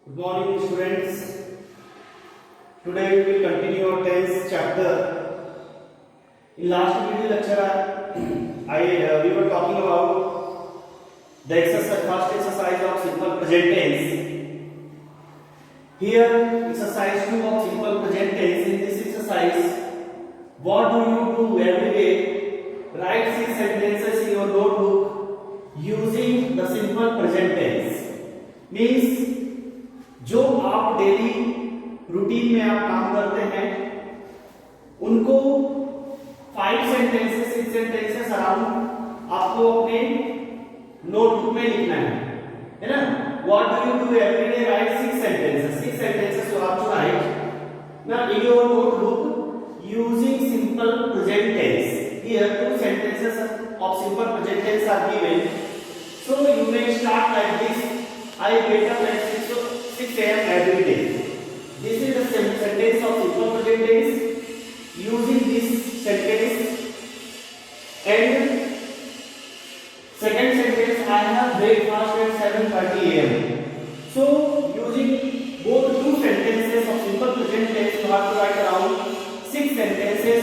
Good morning, students. Today we will continue our tense chapter. In last video lecture, we were talking about the first exercise of simple present tense. Here, exercise 2 of simple present tense. In this exercise, what do you do every day? Write 6 sentences in your notebook using the simple present tense. Means जो आप daily routine में आप काम करते हैं उनको 5 sentences 6 sentences around आपको अपने नोटबुक में लिखना है ना. What do you do every day? Right 6 sentences you have to write now in your notebook using simple present tense. Here 2 sentences of simple present tense are given, so you may start like this. I wake up at 6 a.m. every day. This is the sentence of simple present tense. Using this sentence, and second sentence, I have breakfast at 7:30 a.m. So using both 2 sentences of simple present tense, you have to write around 6 sentences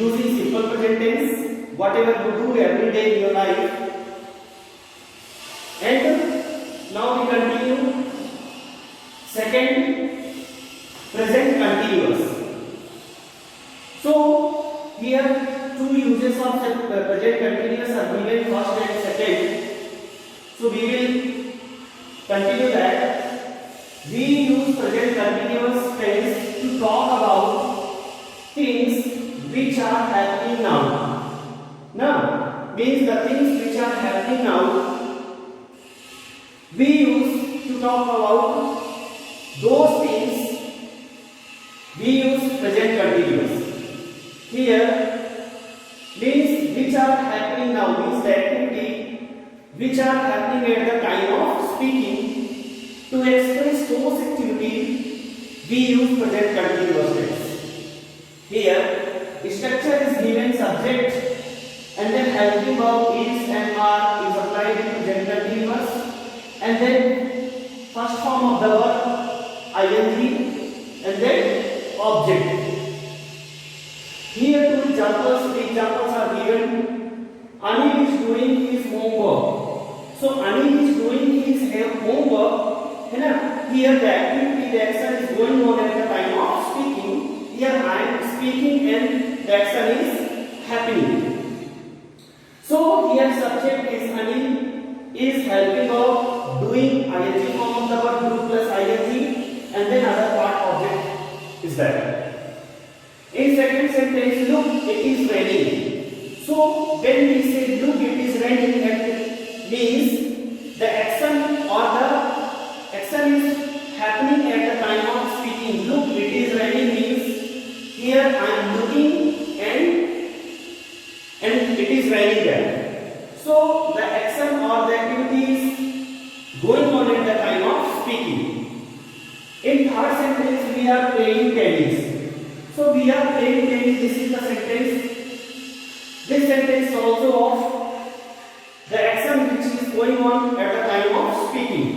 using simple present tense. Whatever you do every day in your life. And now we continue. Second, present continuous. So here 2 uses of present continuous are given, first and second. So we will continue that. We use present continuous tense to talk about things which are happening now. Now means the things which are happening now we use to talk about those things. We use present continuous. Here means which are happening now, means the activity which are happening at the time of speaking. To express those activities we use present continuous tense. Here structure is given, subject and then helping verb is and are is applied in present continuous, and then first form of the verb ing and then object. Here 2 examples. The examples are given. Anil is doing his homework. So Anil is doing his homework. Here the activity, the action is going on at the time of speaking. Here I am speaking and the action is happening. So here subject is Anil, is helping verb, doing ing form of the verb, do plus ing, and then other part object is there. In second sentence, look, it is raining. So when we say look, it is raining, that means the action or the action is happening at the time of speaking. Look, it is raining means here I am looking and it is raining there. So the action or the activity is going on at the time of speaking. In third sentence, we are playing tennis. So we are playing tennis. This is the sentence. This sentence also of the action which is going on at the time of speaking.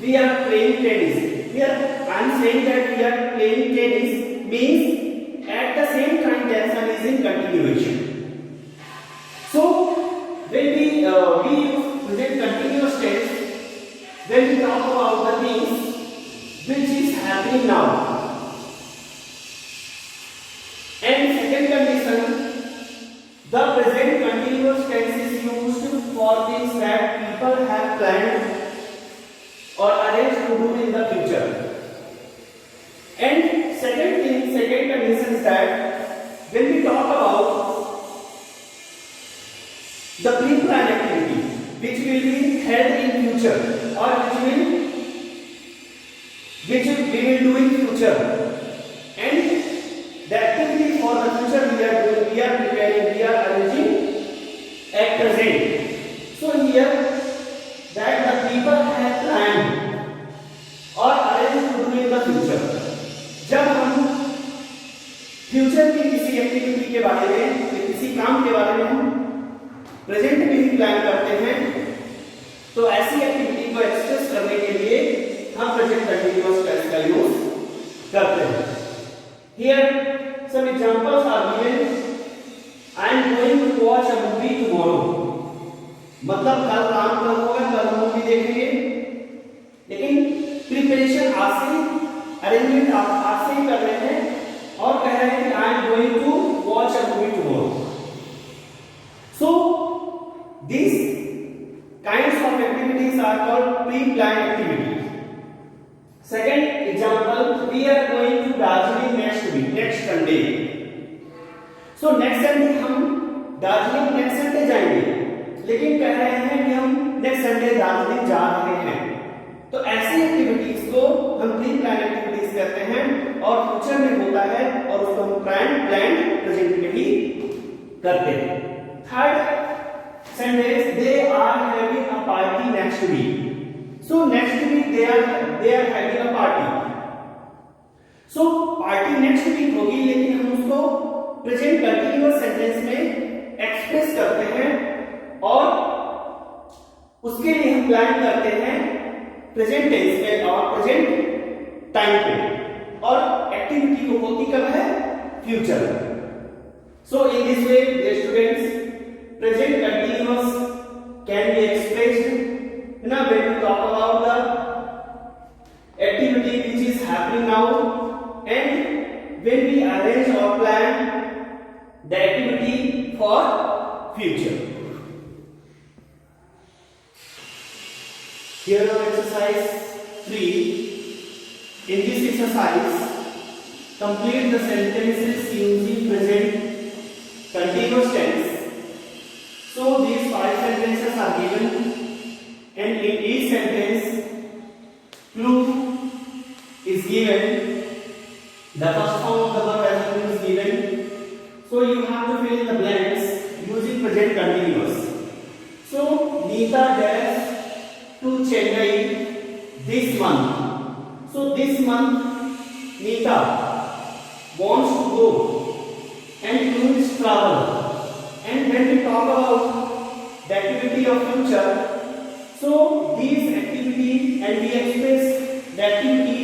We are playing tennis. Here I am saying that we are playing tennis means at the same time the action is in continuation. So when we use present continuous tense when we talk about the things which is happening now. And second condition, the present continuous tense is used for things that people have planned or arranged to do in the future. And second condition is that when we talk about the pre-planned activity which will be held in future or which we will do in future, and the activity for the future we are doing, we are preparing, we are arranging at present. So here that the people have planned or arranged to do in the future. जब हम future की किसी activity के बारे में, किसी काम के बारे में हम प्रेजेंट में ही प्लान करते हैं, तो ऐसी एक्टिविटी को एक्सप्रेस करने के लिए हम प्रेजेंट कंटिन्यूअस टेंस का यूज करते हैं। Here some examples are given. I am going to watch a movie tomorrow, मतलब कल काम कब होगा, कल मूवी देखेंगे। लेकिन प्रिपरेशन आज से, अरेंजमेंट आज से ही कर रहे हैं और कह रहे हैं कि I am going to watch a movie tomorrow. So this kinds of activities are called pre plan activities. Second example, we are going to Darjeeling next Sunday. So next Sunday हम दार्जिलिंग नेक्स्ट संडे जाएंगे, लेकिन कह रहे हैं कि हम next Sunday Darjeeling जा रहे हैं। तो ऐसी एक्टिविटीज को हम प्री प्लान एक्टिविटीज कहते हैं और फ्यूचर में होता है और उसको हम प्लान प्रेजेंट में ही करते हैं। Third sentence, they are having a party next week. So next week they are having a party। So party next week होगी, लेकिन हम उसको प्रेजेंट कंटिन्यूअस सेंटेंस में एक्सप्रेस करते हैं और उसके लिए हम प्लान करते हैं प्रेजेंट टेंस में और प्रेजेंट टाइम पे, और एक्टिविटी को होती कब है, future. So in this way dear students, present continuous can be expressed when we talk about the activity which is happening now, and when we arrange or plan the activity for future. Here are exercise 3. In this exercise, complete the sentences using present continuous tense. So these 5 sentences are given, and in each sentence clue is given. The first form of the verb as a clue is given, so you have to fill in the blanks using present continuous. So Neeta dash to Chennai this month. So this month Neeta wants to go, and clue is travel. And when we talk about the activity of future, so these activities, and we express the activity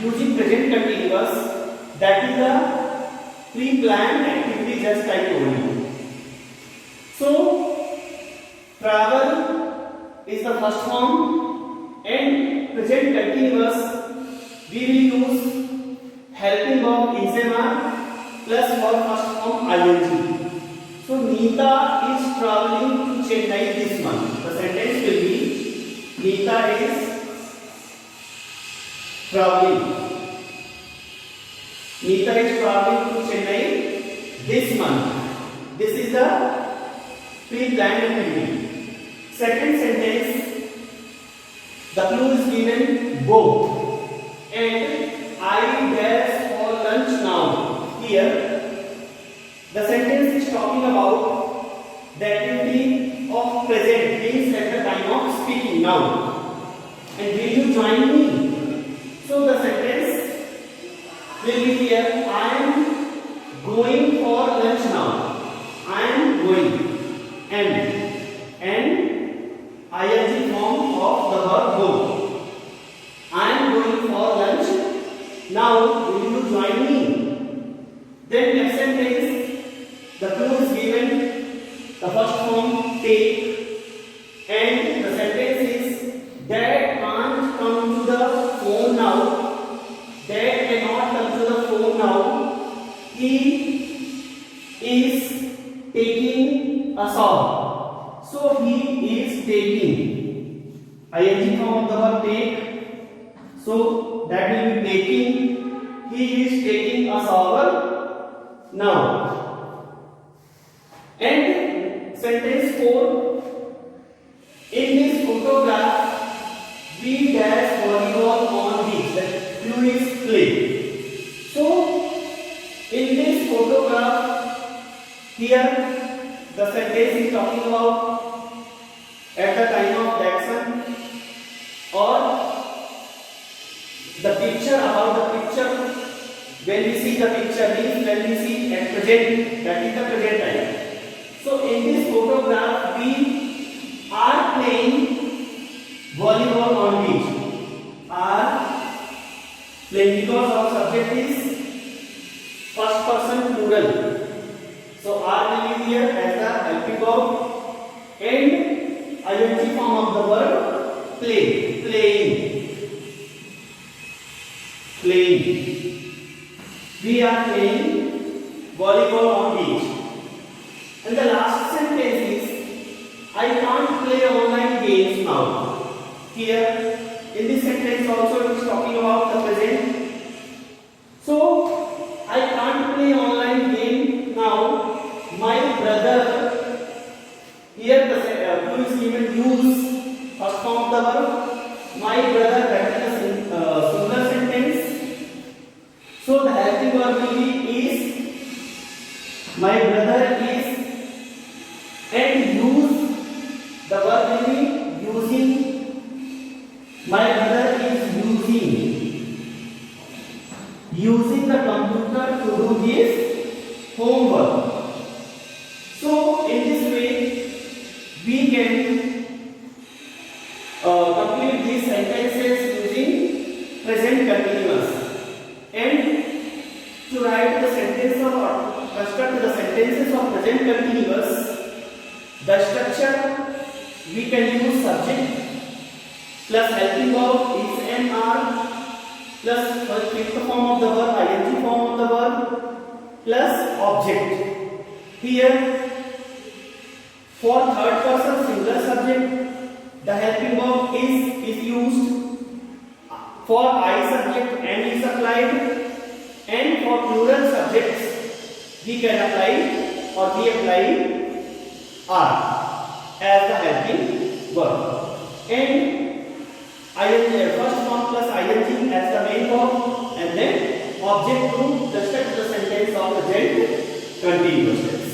using present continuous, that is the pre-planned activity just I told you. So travel is the first form, and present continuous we will use helping verb isema plus verb first form ing. So Neeta is traveling to Chennai this month. The sentence will be, Neeta is traveling. Neeta is traveling to Chennai this month. This is the pre-planned activity. Second sentence, the clue is given go, and I dash for lunch now. Here the sentence is talking about the activity of present, means at the time of speaking now. And will you join me? So the sentence will be here, I am going for lunch now. I am going, and ing form of the verb go. I am going for lunch now. Will you join me? Then next sentence, the clue is given, the first form take, and the sentence is, Dad can't come to the phone now. Dad cannot come to the phone now. He is taking a shower. So he is taking, ing form of the verb take. So that will be taking. He is taking a shower now. And sentence 4, in this photograph we dash volleyball on beach. The clue is play. So in this photograph, here the sentence is talking about at the time of the action, or the picture, about the picture. When we see the picture, means when we see at present, that is the present time. So in this photograph we are playing volleyball on beach. Are playing, because our subject is first person plural. So R will be here as the helping verb and ing form of the verb play, playing, playing. We are playing volleyball on beach. And the last sentence is, I can't play online games now. Here in this sentence also it is talking about the present. So I can't play online game now. My brother, here the who is given use first form of the verb. My brother, that is a singular sentence. So the helping verb will be is. My brother is, and use, the verb will be using. My brother is using the computer to do his homework. So in this way we can complete these sentences using present continuous. And to write the sentence or construct the sentences of present continuous, the structure we can use subject plus helping verb is and are plus fifth form of the verb, ing form of the verb, plus object. Here for third person singular subject, the helping verb is used. For I subject and is applied, and for plural subjects we can apply or we apply are as the helping verb, and first form plus ing as the main verb, and then object to construct the sentence of present continuous tense.